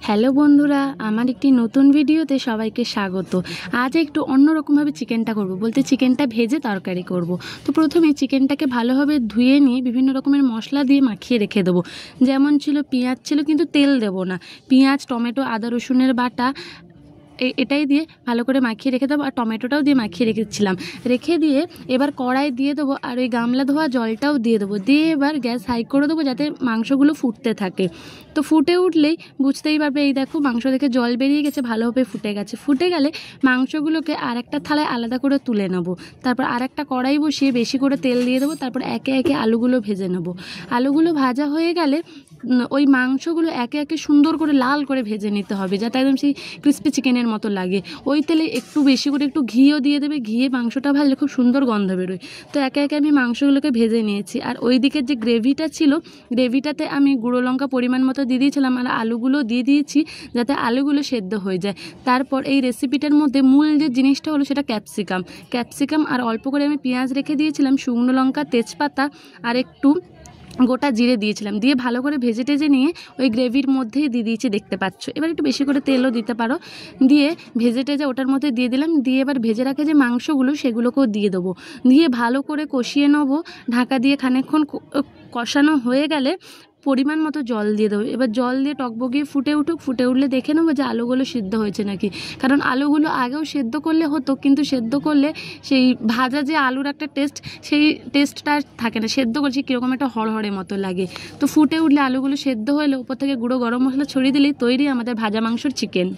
Hello বন্ধুরা, আমার একটি নতুন ভিডিওতে সবাইকে স্বাগত। আজ একটু অন্যরকমভাবে চিকেনটা করব, বলতে চিকেনটা ভেজে তরকারি করব। তো প্রথমে চিকেনটাকে ভালোভাবে ধুয়ে নিয়ে বিভিন্ন রকমের মশলা দিয়ে মাখিয়ে রেখে দেবো। যেমন ছিল পেঁয়াজ ছিল, কিন্তু তেল দেবো না। পেঁয়াজ, টমেটো, আদা রসুনের বাটা এটাই দিয়ে ভালো করে মাখিয়ে রেখে দেবো। আর টমেটোটাও দিয়ে মাখিয়ে রেখেছিলাম। রেখে দিয়ে এবার কড়াই দিয়ে দেবো, আর ওই গামলা ধোয়া জলটাও দিয়ে দেবো। দিয়ে এবার গ্যাস হাই করে দেবো, যাতে মাংসগুলো ফুটতে থাকে। তো ফুটে উঠলেই বুঝতেই পারবে, এই দেখো মাংস থেকে জল বেরিয়ে গেছে, ভালোভাবে ফুটে গেছে। ফুটে গেলে মাংসগুলোকে আর একটা থালায় আলাদা করে তুলে নেবো। তারপর আর একটা কড়াই বসিয়ে বেশি করে তেল দিয়ে দেবো। তারপর একে একে আলুগুলো ভেজে নেবো। আলুগুলো ভাজা হয়ে গেলে ওই মাংসগুলো একে একে সুন্দর করে লাল করে ভেজে নিতে হবে, যাতে একদম সেই ক্রিস্পি চিকেনের মতো লাগে। ওই তেলে একটু বেশি করে একটু ঘিও দিয়ে দেবে। ঘিয়ে মাংসটা ভাজলে খুব সুন্দর গন্ধ বেরোয়। তো একে একে আমি মাংসগুলোকে ভেজে নিয়েছি। আর ওই দিকের যে গ্রেভিটা ছিল, গ্রেভিটাতে আমি গুঁড়ো লঙ্কা পরিমাণ মতো দিয়ে দিয়েছিলাম, আর আলুগুলো দিয়ে দিয়েছি, যাতে আলুগুলো সেদ্ধ হয়ে যায়। তারপর এই রেসিপিটার মধ্যে মূল যে জিনিসটা হলো সেটা ক্যাপসিকাম আর অল্প করে আমি পেঁয়াজ রেখে দিয়েছিলাম, শুকনো লঙ্কা, তেজপাতা আর একটু গোটা জিরে দিয়েছিলাম। দিয়ে ভালো করে ভেজে টেজে নিয়ে ওই গ্রেভির মধ্যেই দিয়ে দিয়েছি, দেখতে পাচ্ছ। এবার একটু বেশি করে তেলও দিতে পারো। দিয়ে ভেজে টেজে ওটার মধ্যে দিয়ে দিলাম। দিয়ে এবার ভেজে রাখা যে মাংসগুলো, সেগুলোকেও দিয়ে দেবো। দিয়ে ভালো করে কষিয়ে নেবো ঢাকা দিয়ে। খানিকক্ষণ কষানো হয়ে গেলে পরিমাণ মতো জল দিয়ে দেবো। এবার জল দিয়ে টকবগিয়ে ফুটে উঠুক। ফুটে উঠলে দেখে নেবো যে আলুগুলো সিদ্ধ হয়েছে নাকি। কারণ আলুগুলো আগেও সেদ্ধ করলে হতো, কিন্তু সেদ্ধ করলে সেই ভাজা যে আলুর একটা টেস্ট, সেই টেস্টটা থাকে না। সেদ্ধ করছি কীরকম একটা হড়হড়ে মতো লাগে। তো ফুটে উঠলে আলুগুলো সেদ্ধ হলে উপর থেকে গুঁড়ো গরম মশলা ছড়িয়ে দিলেই তৈরি আমাদের ভাজা মাংসর চিকেন।